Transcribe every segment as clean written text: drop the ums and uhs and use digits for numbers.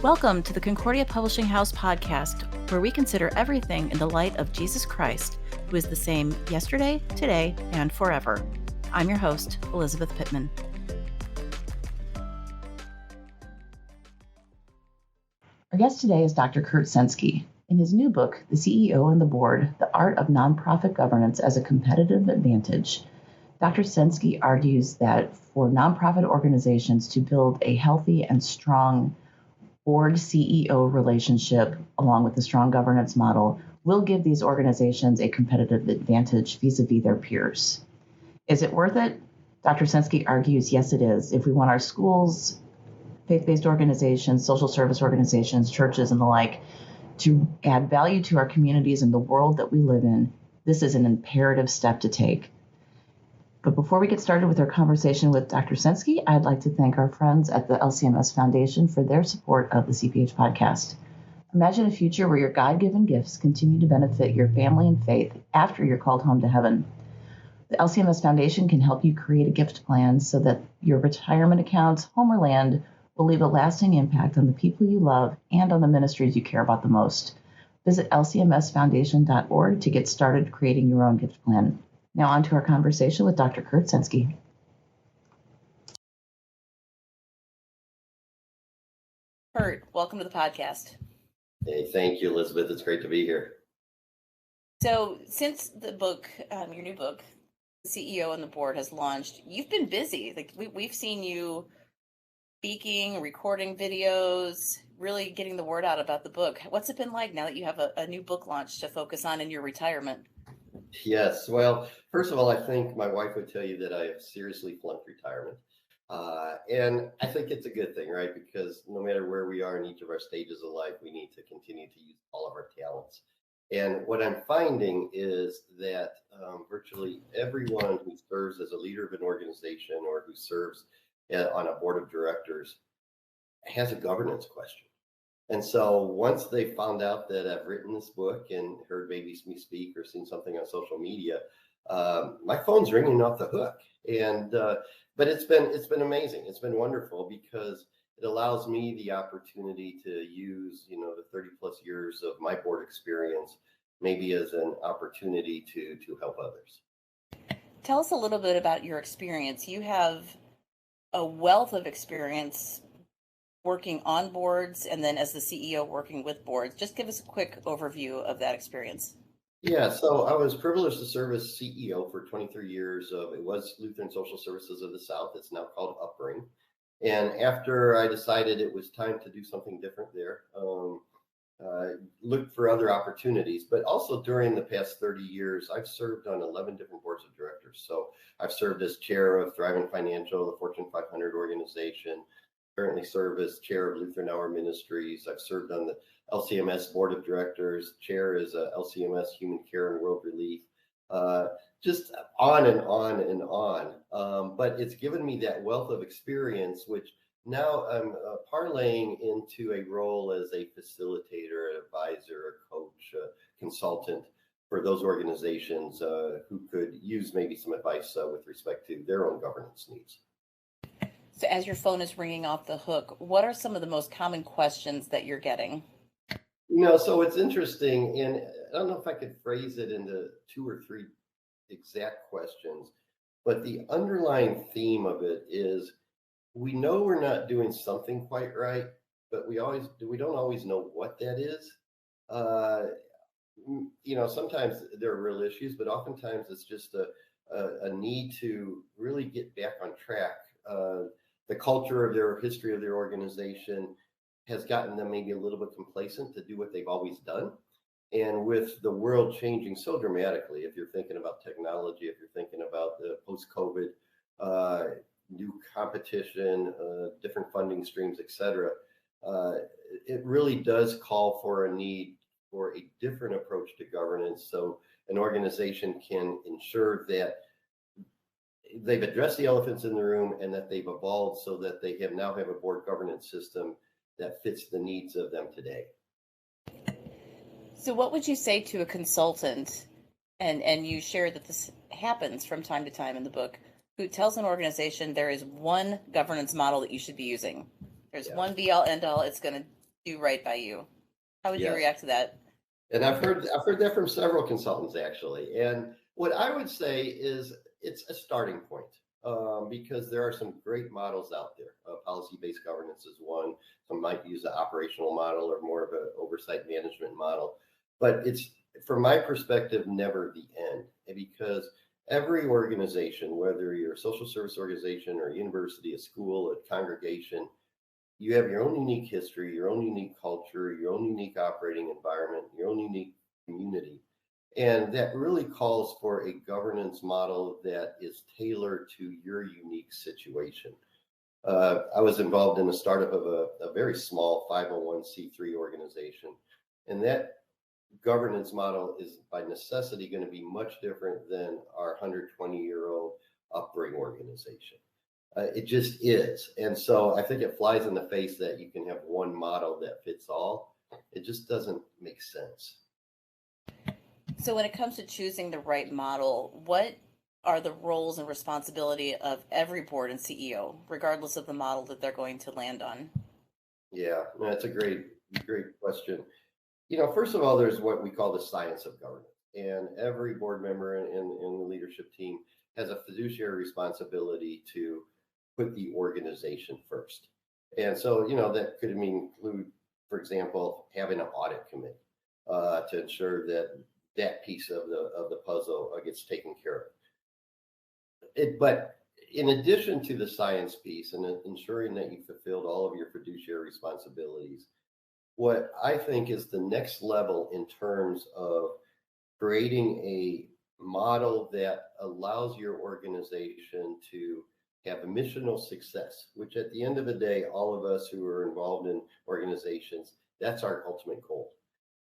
Welcome to the Concordia Publishing House Podcast, where we consider everything in the light of Jesus Christ, who is the same yesterday, today, and forever. I'm your host, Elizabeth Pittman. Our guest today is Dr. Kurt Senske. In his new book, The CEO and the Board, The Art of Nonprofit Governance as a Competitive Advantage, Dr. Senske argues that for nonprofit organizations to build a healthy and strong board-CEO relationship, along with a strong governance model, will give these organizations a competitive advantage vis-a-vis their peers. Is it worth it? Dr. Senske argues, yes, it is. If we want our schools, faith-based organizations, social service organizations, churches, and the like to add value to our communities and the world that we live in, this is an imperative step to take. But before we get started with our conversation with Dr. Senske, I'd like to thank our friends at the LCMS Foundation for their support of the CPH podcast. Imagine a future where your God-given gifts continue to benefit your family and faith after you're called home to heaven. The LCMS Foundation can help you create a gift plan so that your retirement accounts, home or land, will leave a lasting impact on the people you love and on the ministries you care about the most. Visit lcmsfoundation.org to get started creating your own gift plan. Now on to our conversation with Dr. Kurt Senske. Kurt, welcome to the podcast. Hey, thank you, Elizabeth. It's great to be here. So since the book, your new book, The CEO and the Board, has launched, you've been busy. Like we've seen you speaking, recording videos, really getting the word out about the book. What's it been like now that you have a new book launch to focus on in your retirement? Yes. Well, first of all, I think my wife would tell you that I have seriously flunked retirement. And I think it's a good thing, right? Because no matter where we are in each of our stages of life, we need to continue to use all of our talents. And what I'm finding is that virtually everyone who serves as a leader of an organization or who serves on a board of directors has a governance question. And so once they found out that I've written this book and heard maybe me speak or seen something on social media, my phone's ringing off the hook. And but it's been amazing. It's been wonderful because it allows me the opportunity to use, the 30 plus years of my board experience maybe as an opportunity to help others. Tell us a little bit about your experience. You have a wealth of experience working on boards and then as the CEO working with boards. Just give us a quick overview of that experience. Yeah, so I was privileged to serve as CEO for 23 years it was Lutheran Social Services of the South. It's now called Upbring. And after I decided it was time to do something different there, looked for other opportunities. But also during the past 30 years, I've served on 11 different boards of directors. So I've served as chair of Thriving Financial, the Fortune 500 organization, currently serve as chair of Lutheran Hour Ministries. I've served on the LCMS board of directors, chair is LCMS Human Care and World Relief, just on and on and on. But it's given me that wealth of experience, which now I'm parlaying into a role as a facilitator, an advisor, a coach, a consultant for those organizations who could use maybe some advice with respect to their own governance needs. So as your phone is ringing off the hook, what are some of the most common questions that you're getting? So it's interesting, and I don't know if I could phrase it into 2 or 3 exact questions, but the underlying theme of it is we know we're not doing something quite right, but we don't always know what that is. Sometimes there are real issues, but oftentimes it's just a need to really get back on track. The culture of their history of their organization has gotten them maybe a little bit complacent to do what they've always done. And with the world changing so dramatically, if you're thinking about technology, if you're thinking about the post-COVID, new competition, different funding streams, et cetera, it really does call for a need for a different approach to governance so an organization can ensure that they've addressed the elephants in the room and that they've evolved so that they now have a board governance system that fits the needs of them today. So what would you say to a consultant, and you share that this happens from time to time in the book, who tells an organization there is one governance model that you should be using? There's one be all end all. It's going to do right by you. How would you Yes. react to that? And I've heard that from several consultants actually. And what I would say is it's a starting point, because there are some great models out there. Policy-based governance is one. Some might use an operational model or more of an oversight management model. But it's, from my perspective, never the end, because every organization, whether you're a social service organization or a university, a school, a congregation, you have your own unique history, your own unique culture, your own unique operating environment, your own unique community. And that really calls for a governance model that is tailored to your unique situation. I was involved in the startup of a very small 501c3 organization. And that governance model is by necessity going to be much different than our 120-year-old upbring organization. It just is. And so I think it flies in the face that you can have one model that fits all. It just doesn't make sense. So when it comes to choosing the right model, what are the roles and responsibility of every board and CEO, regardless of the model that they're going to land on? Yeah, that's a great question. First of all, there's what we call the science of governance. And every board member in the leadership team has a fiduciary responsibility to put the organization first. And so, that could include, for example, having an audit committee to ensure that piece of the puzzle gets taken care of. But in addition to the science piece and ensuring that you fulfilled all of your fiduciary responsibilities, what I think is the next level in terms of creating a model that allows your organization to have a missional success, which at the end of the day, all of us who are involved in organizations, that's our ultimate goal,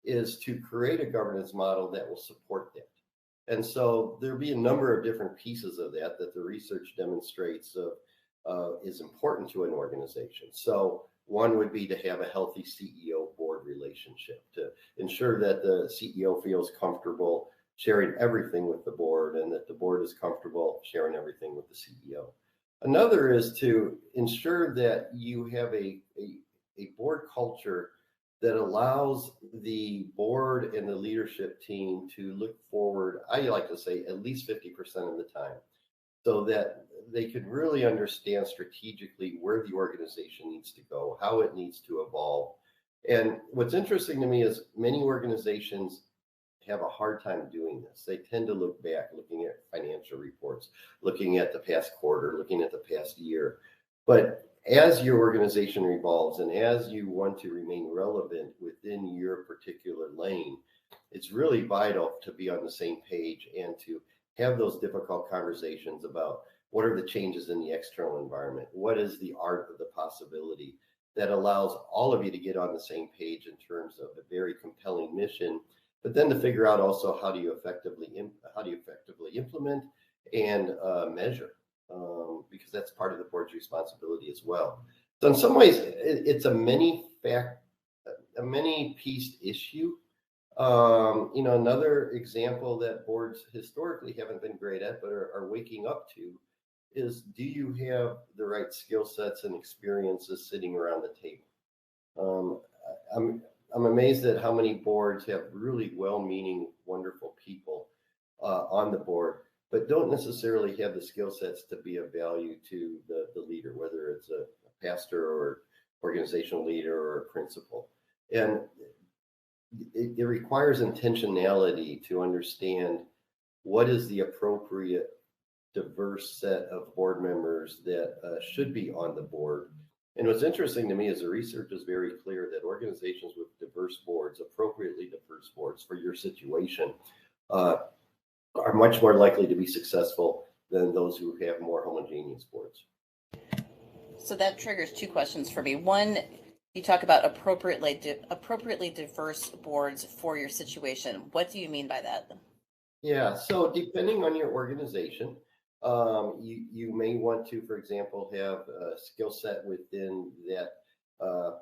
is to create a governance model that will support that. And so there'll be a number of different pieces of that the research demonstrates is important to an organization. So one would be to have a healthy CEO board relationship, to ensure that the CEO feels comfortable sharing everything with the board and that the board is comfortable sharing everything with the CEO. Another is to ensure that you have a board culture that allows the board and the leadership team to look forward, I like to say, at least 50% of the time, so that they could really understand strategically where the organization needs to go, how it needs to evolve. And what's interesting to me is many organizations have a hard time doing this. They tend to look back, looking at financial reports, looking at the past quarter, looking at the past year. But as your organization evolves and as you want to remain relevant within your particular lane, it's really vital to be on the same page and to have those difficult conversations about what are the changes in the external environment? What is the art of the possibility that allows all of you to get on the same page in terms of a very compelling mission, but then to figure out also how do you effectively implement and measure, because that's part of the board's responsibility as well. So in some ways, it's a many-pieced issue. Another example that boards historically haven't been great at, but are waking up to, is do you have the right skill sets and experiences sitting around the table? I'm amazed at how many boards have really well-meaning, wonderful people on the board, but don't necessarily have the skill sets to be of value to the leader, whether it's a pastor or organizational leader or a principal. And it requires intentionality to understand what is the appropriate diverse set of board members that should be on the board. And what's interesting to me is the research is very clear that organizations with diverse boards, appropriately diverse boards for your situation, are much more likely to be successful than those who have more homogeneous boards. So that triggers two questions for me. One, you talk about appropriately diverse boards for your situation. What do you mean by that? Yeah, so depending on your organization, you may want to, for example, have a skill set within that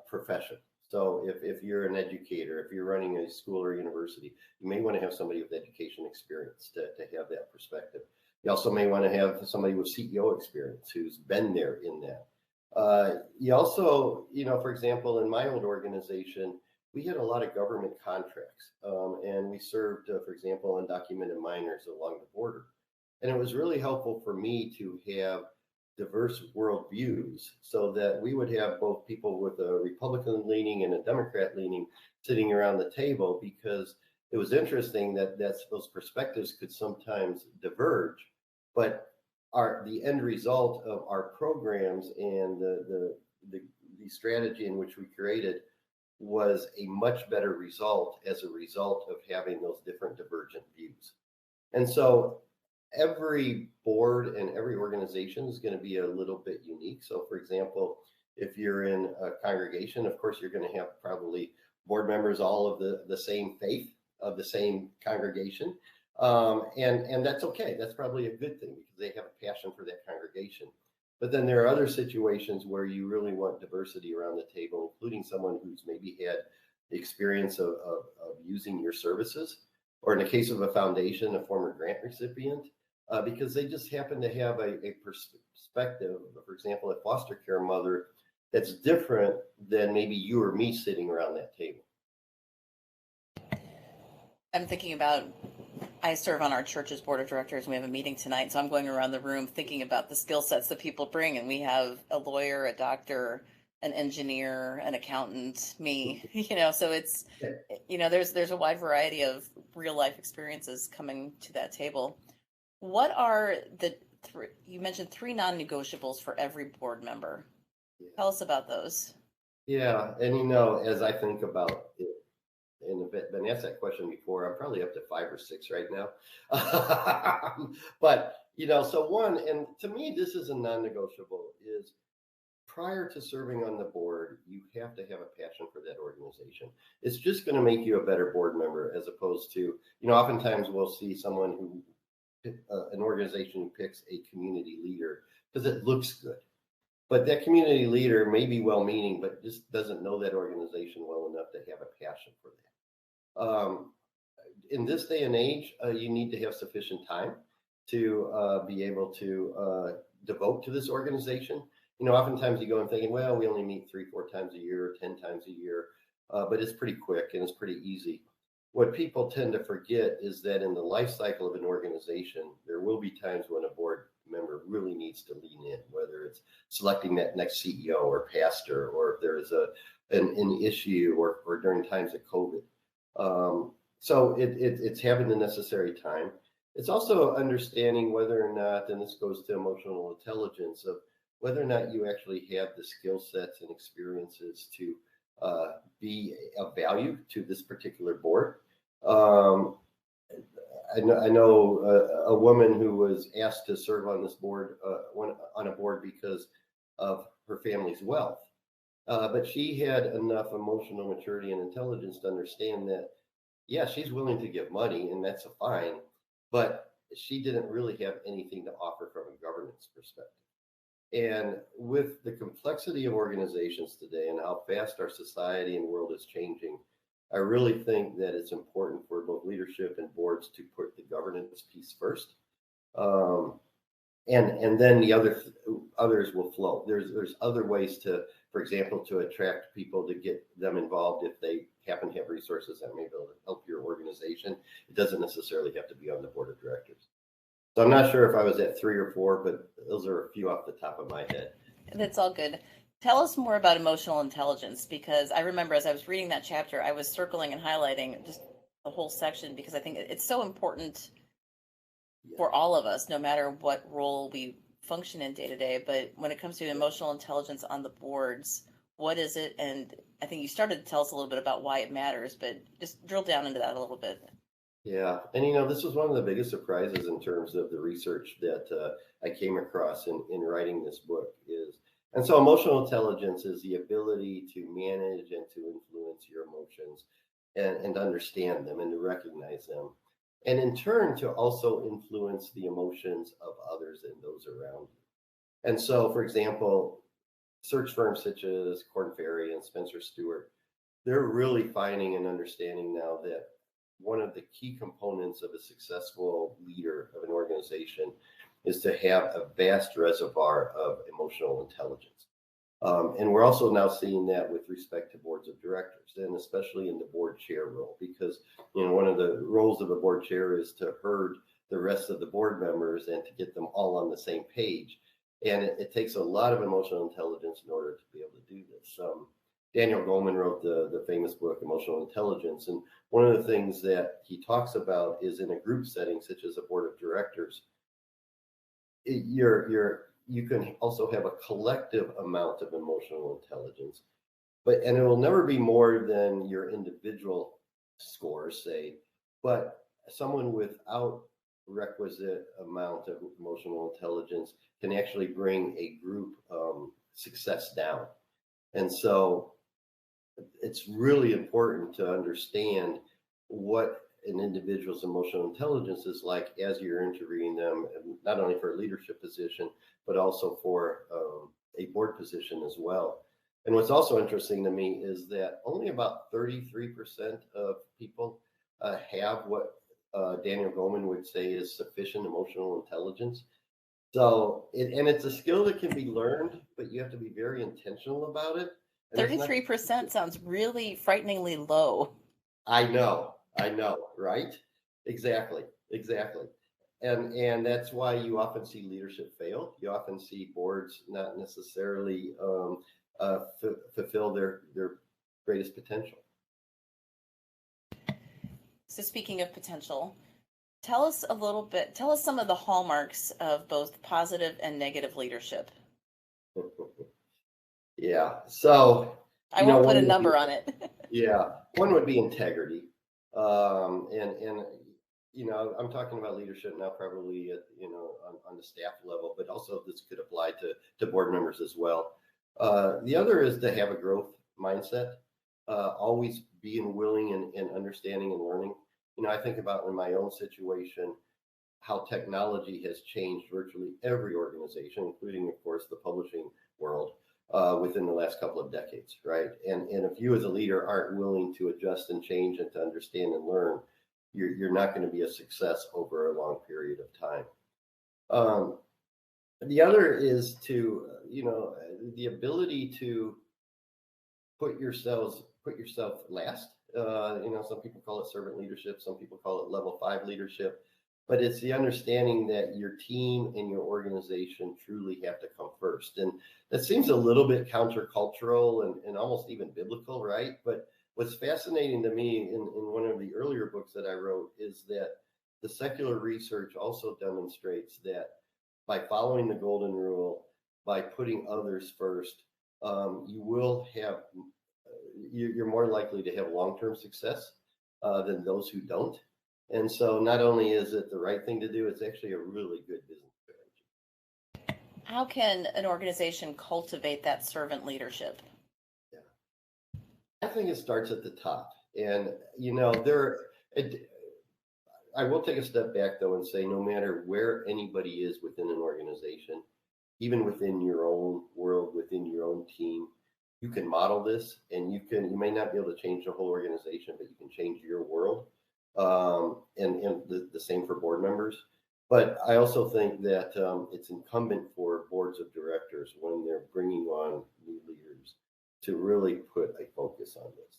profession. So if you're an educator, if you're running a school or university, you may want to have somebody with education experience to have that perspective. You also may want to have somebody with CEO experience who's been there in that. You also, for example, in my old organization, we had a lot of government contracts, and we served, for example, undocumented minors along the border. And it was really helpful for me to have diverse worldviews so that we would have both people with a Republican leaning and a Democrat leaning sitting around the table, because it was interesting that those perspectives could sometimes diverge, but the end result of our programs and the strategy in which we created was a much better result as a result of having those different divergent views. And so every board and every organization is going to be a little bit unique. So, for example, if you're in a congregation, of course, you're going to have probably board members all of the same faith of the same congregation. And that's okay. That's probably a good thing because they have a passion for that congregation. But then there are other situations where you really want diversity around the table, including someone who's maybe had the experience of using your services, or in the case of a foundation, a former grant recipient, because they just happen to have a perspective, for example, a foster care mother, that's different than maybe you or me sitting around that table. I'm thinking about, I serve on our church's board of directors, and we have a meeting tonight, so I'm going around the room thinking about the skill sets that people bring, and we have a lawyer, a doctor, an engineer, an accountant, me, so it's, there's a wide variety of real life experiences coming to that table. What are the three, you mentioned 3 non-negotiables for every board member. Yeah. Tell us about those. Yeah, and as I think about it, and been asked that question before, I'm probably up to 5 or 6 right now. But, so one, and to me, this is a non-negotiable, is prior to serving on the board, you have to have a passion for that organization. It's just going to make you a better board member, as opposed to, oftentimes we'll see someone who, an organization who picks a community leader because it looks good. But that community leader may be well-meaning, but just doesn't know that organization well enough to have a passion for that. In this day and age, you need to have sufficient time to be able to devote to this organization. Oftentimes you go and thinking, well, we only meet 3-4 times a year, or 10 times a year, but it's pretty quick and it's pretty easy. What people tend to forget is that in the life cycle of an organization, there will be times when a board member really needs to lean in, whether it's selecting that next CEO or pastor, or if there's an issue, or during times of COVID. So it's having the necessary time. It's also understanding whether or not, and this goes to emotional intelligence, of whether or not you actually have the skill sets and experiences to be of value to this particular board. I know a woman who was asked to serve on this board, on a board because of her family's wealth. But she had enough emotional maturity and intelligence to understand that, yeah, she's willing to give money, and that's fine, but she didn't really have anything to offer from a governance perspective. And with the complexity of organizations today and how fast our society and world is changing, I really think that it's important for both leadership and boards to put the governance piece first. And then the others will flow. There's other ways to, for example, to attract people, to get them involved if they happen to have resources that may be able to help your organization. It doesn't necessarily have to be on the board of directors. So I'm not sure if I was at 3 or 4, but those are a few off the top of my head. That's all good. Tell us more about emotional intelligence, because I remember as I was reading that chapter, I was circling and highlighting just the whole section, because I think it's so important for all of us, no matter what role we function in day to day. But when it comes to emotional intelligence on the boards, what is it? And I think you started to tell us a little bit about why it matters, but just drill down into that a little bit. Yeah, and this was one of the biggest surprises in terms of the research that I came across in writing this book is, and so emotional intelligence is the ability to manage and to influence your emotions and understand them and to recognize them. And in turn, to also influence the emotions of others and those around you. And so, for example, search firms such as Korn Ferry and Spencer Stewart, they're really finding and understanding now that one of the key components of a successful leader of an organization is to have a vast reservoir of emotional intelligence. And we're also now seeing that with respect to boards of directors, and especially in the board chair role, because one of the roles of a board chair is to herd the rest of the board members and to get them all on the same page. And it takes a lot of emotional intelligence in order to be able to do this. Daniel Goleman wrote the famous book Emotional Intelligence, and one of the things that he talks about is in a group setting, such as a board of directors, you can also have a collective amount of emotional intelligence, and it will never be more than your individual scores, say, but someone without requisite amount of emotional intelligence can actually bring a group success down. And so it's really important to understand what an individual's emotional intelligence is like as you're interviewing them, not only for a leadership position, but also for a board position as well. And what's also interesting to me is that only about 33% of people have what Daniel Goleman would say is sufficient emotional intelligence. So, it's a skill that can be learned, but you have to be very intentional about it. 33% sounds really frighteningly low. I know, right? Exactly. And that's why you often see leadership fail. You often see boards not necessarily fulfill their greatest potential. So speaking of potential, tell us some of the hallmarks of both positive and negative leadership. Yeah. So I won't put a number on it. Yeah. One would be integrity. And I'm talking about leadership now, probably at, on the staff level, but also this could apply to board members as well. The other is to have a growth mindset, always being willing and understanding and learning. I think about in my own situation, how technology has changed virtually every organization, including, of course, the publishing world within the last couple of decades, right? And if you as a leader aren't willing to adjust and change and to understand and learn, you're not going to be a success over a long period of time. The other is to, the ability to put yourself last. Some people call it servant leadership, some people call it level 5 leadership, but it's the understanding that your team and your organization truly have to come first. And that seems a little bit countercultural and almost even biblical, right? But what's fascinating to me in one of the earlier books that I wrote is that the secular research also demonstrates that by following the golden rule, by putting others first, you're more likely to have long-term success than those who don't. And so not only is it the right thing to do, it's actually a really good business strategy. How can an organization cultivate that servant leadership? Yeah. I think it starts at the top. And, I will take a step back, though, and say no matter where anybody is within an organization, even within your own world, within your own team, you can model this, and you may not be able to change the whole organization, but you can change your world. And the same for board members. But I also think that it's incumbent for boards of directors when they're bringing on new leaders to really put a focus on this.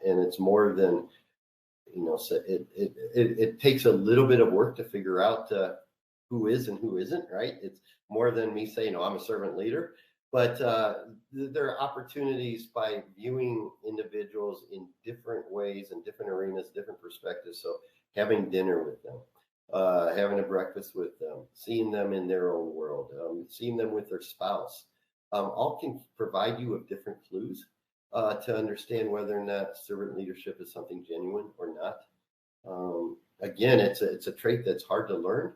And it's more than, it takes a little bit of work to figure out who is and who isn't, right? It's more than me saying, I'm a servant leader. But there are opportunities by viewing individuals in different ways, in different arenas, different perspectives. So having dinner with them, having a breakfast with them, seeing them in their own world, seeing them with their spouse, all can provide you with different clues to understand whether or not servant leadership is something genuine or not. Again, it's a trait that's hard to learn.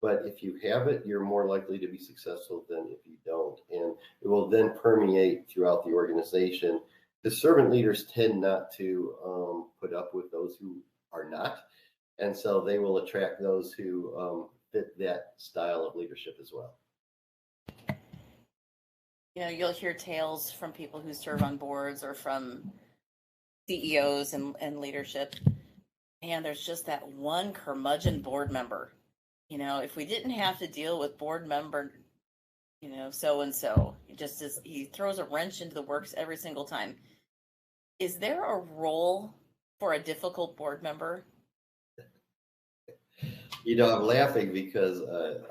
But if you have it, you're more likely to be successful than if you don't. And it will then permeate throughout the organization. The servant leaders tend not to put up with those who are not. And so they will attract those who fit that style of leadership as well. You'll hear tales from people who serve on boards or from CEOs and leadership. And there's just that one curmudgeon board member. If we didn't have to deal with board member, so-and-so, he throws a wrench into the works every single time. Is there a role for a difficult board member? I'm laughing because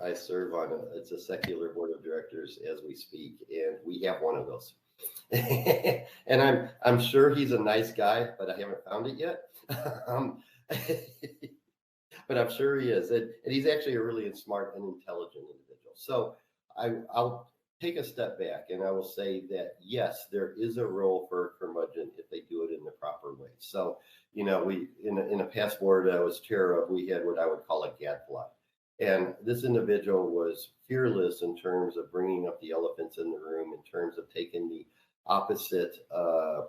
I serve on it's a secular board of directors as we speak, and we have one of those. And I'm sure he's a nice guy, but I haven't found it yet. But I'm sure he is, and he's actually a really smart and intelligent individual. So I'll take a step back, and I will say that yes, there is a role for a curmudgeon if they do it in the proper way. So we in a past board I was chair of, we had what I would call a gadfly, and this individual was fearless in terms of bringing up the elephants in the room, in terms of taking the opposite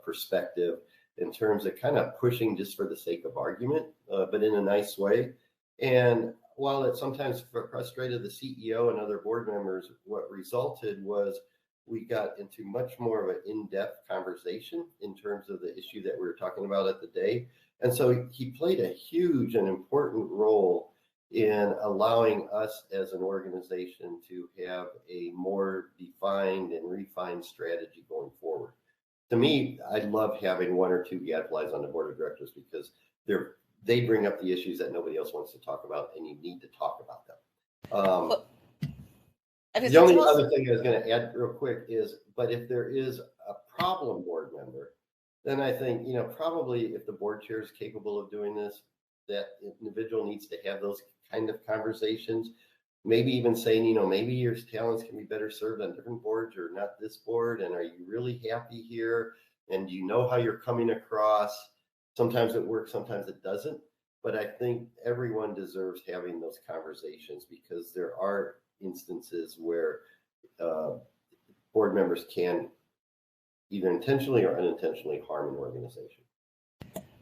perspective, in terms of kind of pushing just for the sake of argument, but in a nice way. And while it sometimes frustrated the CEO and other board members, what resulted was we got into much more of an in-depth conversation in terms of the issue that we were talking about at the day. And so he played a huge and important role in allowing us as an organization to have a more defined and refined strategy going forward. To me, I love having one or two gadflies on the board of directors because they bring up the issues that nobody else wants to talk about, and you need to talk about them. The only other thing I was going to add real quick is, but if there is a problem board member, then I think, probably if the board chair is capable of doing this, that individual needs to have those kind of conversations. Maybe even saying, maybe your talents can be better served on different boards or not this board. And are you really happy here? And do you know how you're coming across? Sometimes it works, sometimes it doesn't. But I think everyone deserves having those conversations because there are instances where board members can either intentionally or unintentionally harm an organization.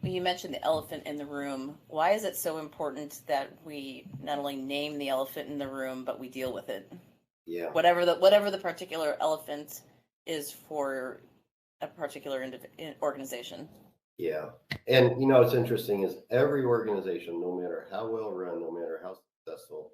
You mentioned the elephant in the room. Why is it so important that we not only name the elephant in the room, but we deal with it? Yeah. Whatever the particular elephant is for a particular organization. Yeah. And, what's interesting is every organization, no matter how well run, no matter how successful,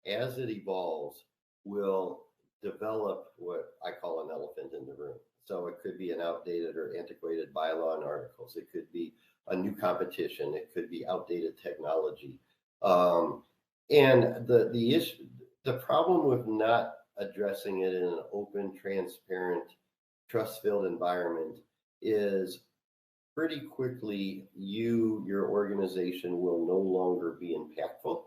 as it evolves, will develop what I call an elephant in the room. So it could be an outdated or antiquated bylaw and articles. It could be a new competition. It could be outdated technology. And the issue, the problem with not addressing it in an open, transparent, trust-filled environment is pretty quickly your organization will no longer be impactful.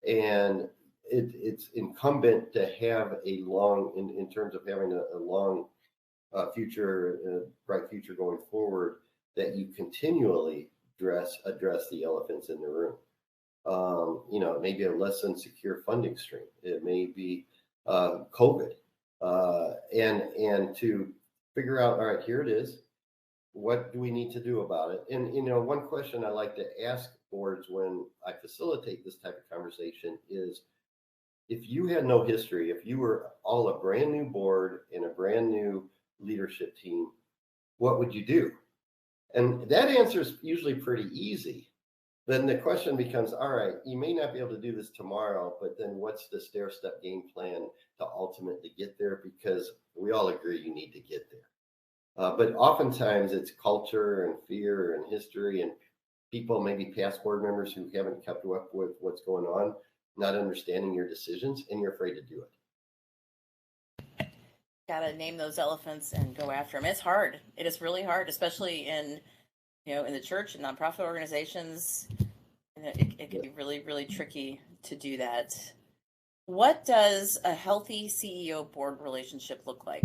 And it's incumbent to have a long, in terms of having a long future, bright future going forward, that you continually address the elephants in the room. It may be a less than secure funding stream. It may be COVID, and to figure out, all right, here it is. What do we need to do about it? And one question I like to ask boards when I facilitate this type of conversation is, if you had no history, if you were all a brand new board and a brand new leadership team, what would you do? And that answer is usually pretty easy. Then the question becomes, all right, you may not be able to do this tomorrow, but then what's the stair-step game plan to ultimately get there? Because we all agree you need to get there. But oftentimes it's culture and fear and history and people, maybe past board members who haven't kept up with what's going on, not understanding your decisions, and you're afraid to do it. Gotta name those elephants and go after them. It's hard. It is really hard, especially in the church and nonprofit organizations. It can be really, really tricky to do that. What does a healthy CEO board relationship look like?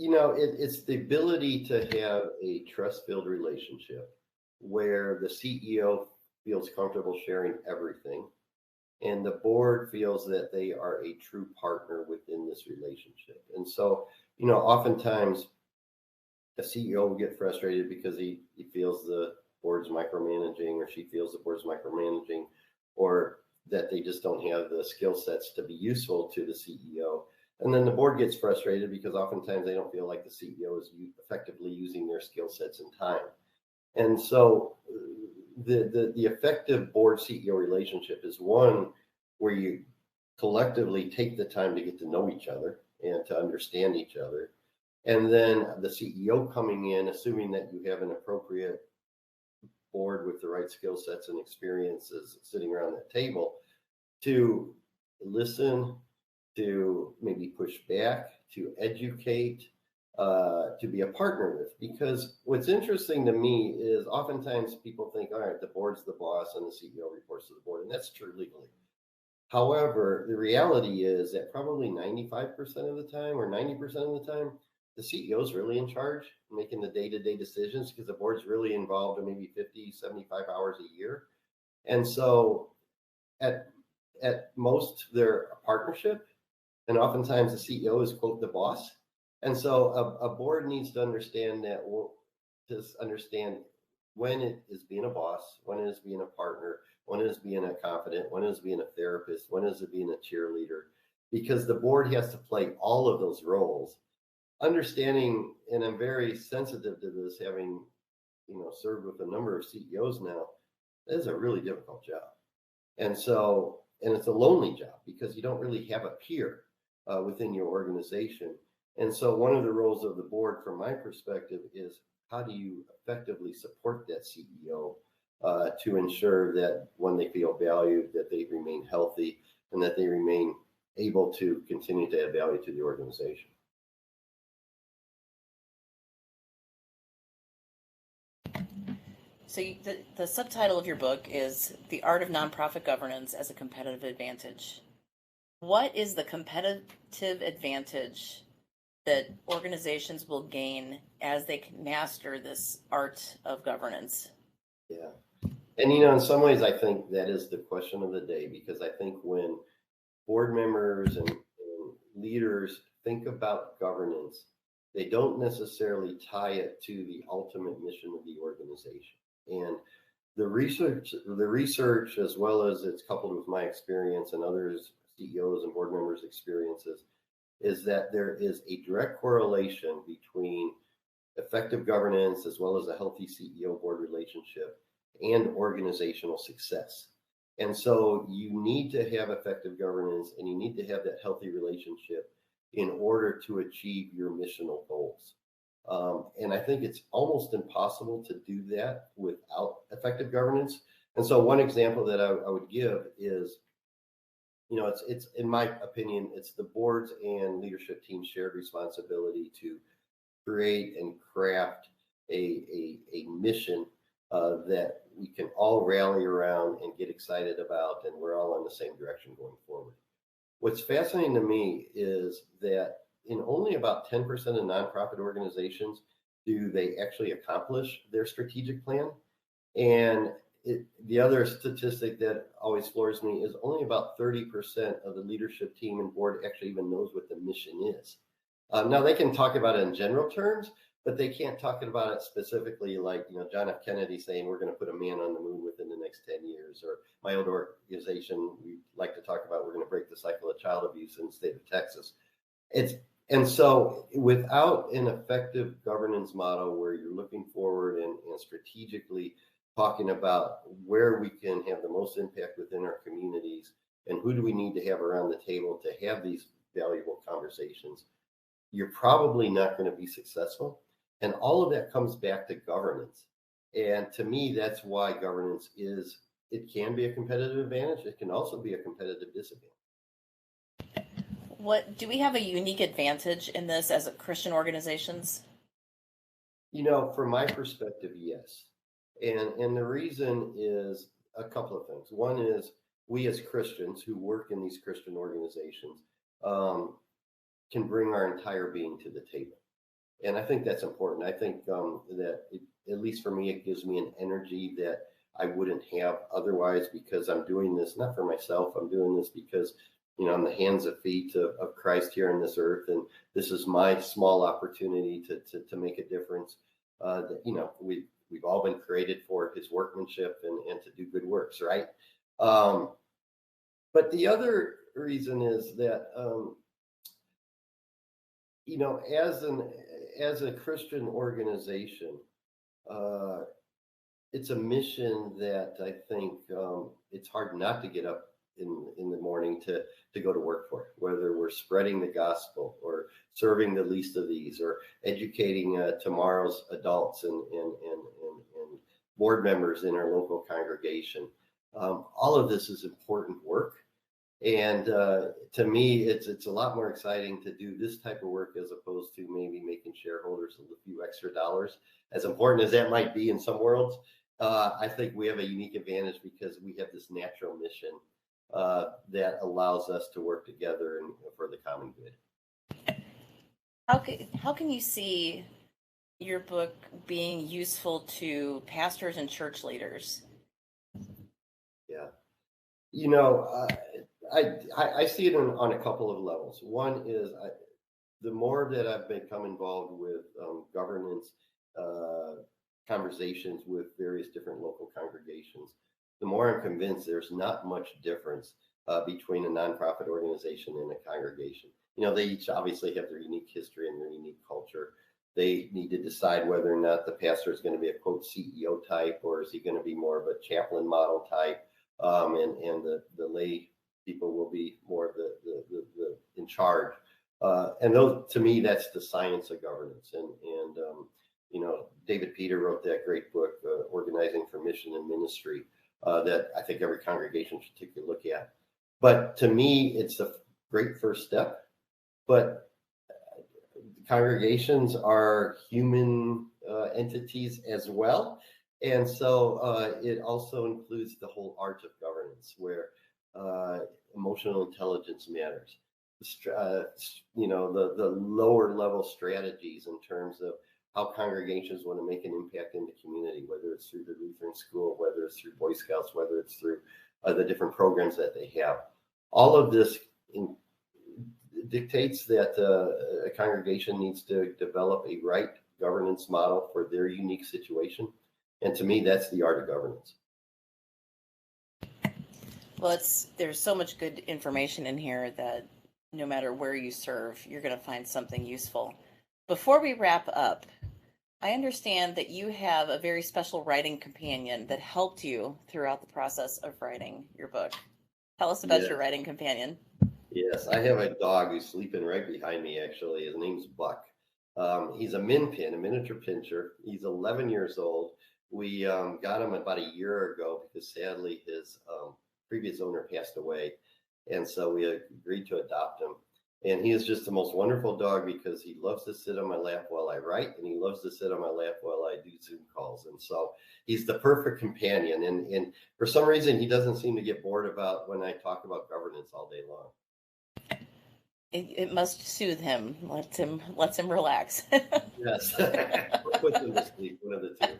It's the ability to have a trust-filled relationship where the CEO feels comfortable sharing everything, and the board feels that they are a true partner within this relationship. And so, oftentimes a CEO will get frustrated because he feels the board's micromanaging, or she feels the board's micromanaging, or that they just don't have the skill sets to be useful to the CEO. And then the board gets frustrated because oftentimes they don't feel like the CEO is effectively using their skill sets and time. And so the effective board CEO relationship is one where you collectively take the time to get to know each other and to understand each other. And then the CEO coming in, assuming that you have an appropriate board with the right skill sets and experiences sitting around that table, to listen, to maybe push back, to educate, to be a partner with. Because what's interesting to me is oftentimes people think, all right, the board's the boss and the CEO reports to the board, and that's true legally. However, the reality is that probably 95% of the time or 90% of the time, the CEO is really in charge, making the day-to-day decisions, because the board's really involved in maybe 50, 75 hours a year. And so at most, they're a partnership, and oftentimes the CEO is, quote, the boss. And so a board needs to understand that, understand when it is being a boss, when it is being a partner, when it is being a confidant, when it is being a therapist, when it is being a cheerleader, because the board has to play all of those roles. Understanding, and I'm very sensitive to this, having served with a number of CEOs now, that is a really difficult job. And so, and it's a lonely job because you don't really have a peer within your organization. And so one of the roles of the board, from my perspective, is how do you effectively support that CEO to ensure that when they feel valued, that they remain healthy and that they remain able to continue to add value to the organization. So the subtitle of your book is The Art of Nonprofit Governance as a Competitive Advantage. What is the competitive advantage that organizations will gain as they can master this art of governance? Yeah. And, in some ways, I think that is the question of the day, because I think when board members and leaders think about governance, they don't necessarily tie it to the ultimate mission of the organization. And the research, as well as it's coupled with my experience and others, CEOs and board members' experiences, is that there is a direct correlation between effective governance, as well as a healthy CEO board relationship, and organizational success. And so you need to have effective governance, and you need to have that healthy relationship in order to achieve your missional goals. And I think it's almost impossible to do that without effective governance. And so one example that I would give is, it's in my opinion, it's the board's and leadership team's shared responsibility to create and craft a mission that we can all rally around and get excited about, and we're all in the same direction going forward. What's fascinating to me is that in only about 10% of nonprofit organizations do they actually accomplish their strategic plan. And the other statistic that always floors me is only about 30% of the leadership team and board actually even knows what the mission is. Now, they can talk about it in general terms, but they can't talk about it specifically, like John F. Kennedy saying we're going to put a man on the moon within the next 10 years, or my old organization, we like to talk about we're going to break the cycle of child abuse in the state of Texas. And so without an effective governance model where you're looking forward and strategically talking about where we can have the most impact within our communities and who do we need to have around the table to have these valuable conversations, you're probably not going to be successful. And all of that comes back to governance. And to me, that's why governance it can be a competitive advantage. It can also be a competitive disadvantage. Do we have a unique advantage in this as Christian organizations? From my perspective, yes. And the reason is a couple of things. One is we as Christians who work in these Christian organizations can bring our entire being to the table. And I think that's important. I think that at least for me, it gives me an energy that I wouldn't have otherwise, because I'm doing this not for myself. I'm doing this because I'm the hands and feet of Christ here on this earth, and this is my small opportunity to make a difference. We've all been created for His workmanship and to do good works, right? But the other reason is that as a Christian organization, it's a mission that I think it's hard not to get up in the morning to go to work for, whether we're spreading the gospel or serving the least of these or educating tomorrow's adults and board members in our local congregation. All of this is important work. And to me, it's a lot more exciting to do this type of work as opposed to maybe making shareholders a few extra dollars. As important as that might be in some worlds, I think we have a unique advantage because we have this natural mission that allows us to work together for the common good. How can you see your book being useful to pastors and church leaders? Yeah, I see it on a couple of levels. One is the more that I've become involved with governance conversations with various different local congregations, the more I'm convinced there's not much difference between a nonprofit organization and a congregation. They each obviously have their unique history and their unique culture. They need to decide whether or not the pastor is going to be a quote CEO type, or is he going to be more of a chaplain model type, and the lay people will be more of the in charge. And those, to me, that's the science of governance. And David Peter wrote that great book, Organizing for Mission and Ministry, that I think every congregation should take a look at. But to me, it's a great first step. But congregations are human entities as well. And so it also includes the whole art of governance, where emotional intelligence matters. The lower level strategies in terms of how congregations want to make an impact in the community, whether it's through the Lutheran school, whether it's through Boy Scouts, whether it's through the different programs that they have. All of this dictates that a congregation needs to develop a right governance model for their unique situation. And to me, that's the art of governance. Well, there's so much good information in here that no matter where you serve, you're going to find something useful. Before we wrap up, I understand that you have a very special writing companion that helped you throughout the process of writing your book. Tell us about your writing companion. Yes, I have a dog who's sleeping right behind me, actually. His name's Buck. He's a min pin, a miniature pincher. He's 11 years old. We got him about a year ago because sadly his previous owner passed away. And so we agreed to adopt him. And he is just the most wonderful dog because he loves to sit on my lap while I write, and he loves to sit on my lap while I do Zoom calls. And so he's the perfect companion. And for some reason, he doesn't seem to get bored about when I talk about governance all day long. It must soothe him. Lets him relax. Yes. Put him to sleep, one of the two.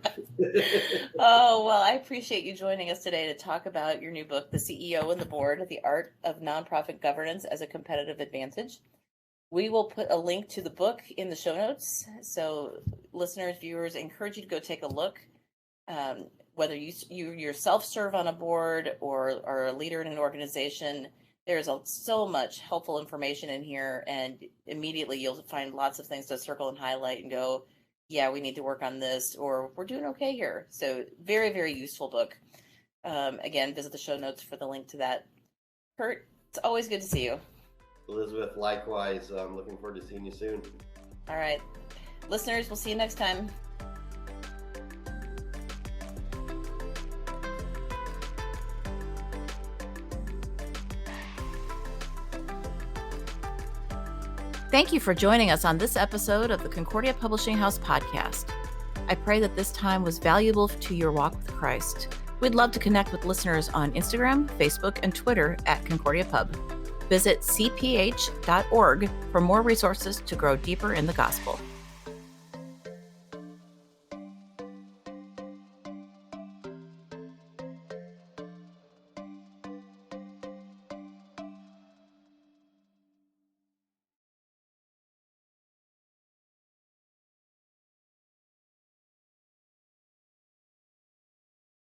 Oh, well, I appreciate you joining us today to talk about your new book, The CEO and the Board, The Art of Nonprofit Governance as a Competitive Advantage. We will put a link to the book in the show notes. So listeners, viewers, I encourage you to go take a look. Whether you yourself serve on a board or are a leader in an organization, there's so much helpful information in here, and immediately you'll find lots of things to circle and highlight and go, yeah, we need to work on this, or we're doing okay here. So very, very useful book. Again, visit the show notes for the link to that. Kurt, it's always good to see you. Elizabeth, likewise. I'm looking forward to seeing you soon. All right. Listeners, we'll see you next time. Thank you for joining us on this episode of the Concordia Publishing House Podcast. I pray that this time was valuable to your walk with Christ. We'd love to connect with listeners on Instagram, Facebook, and Twitter at Concordia Pub. Visit cph.org for more resources to grow deeper in the gospel.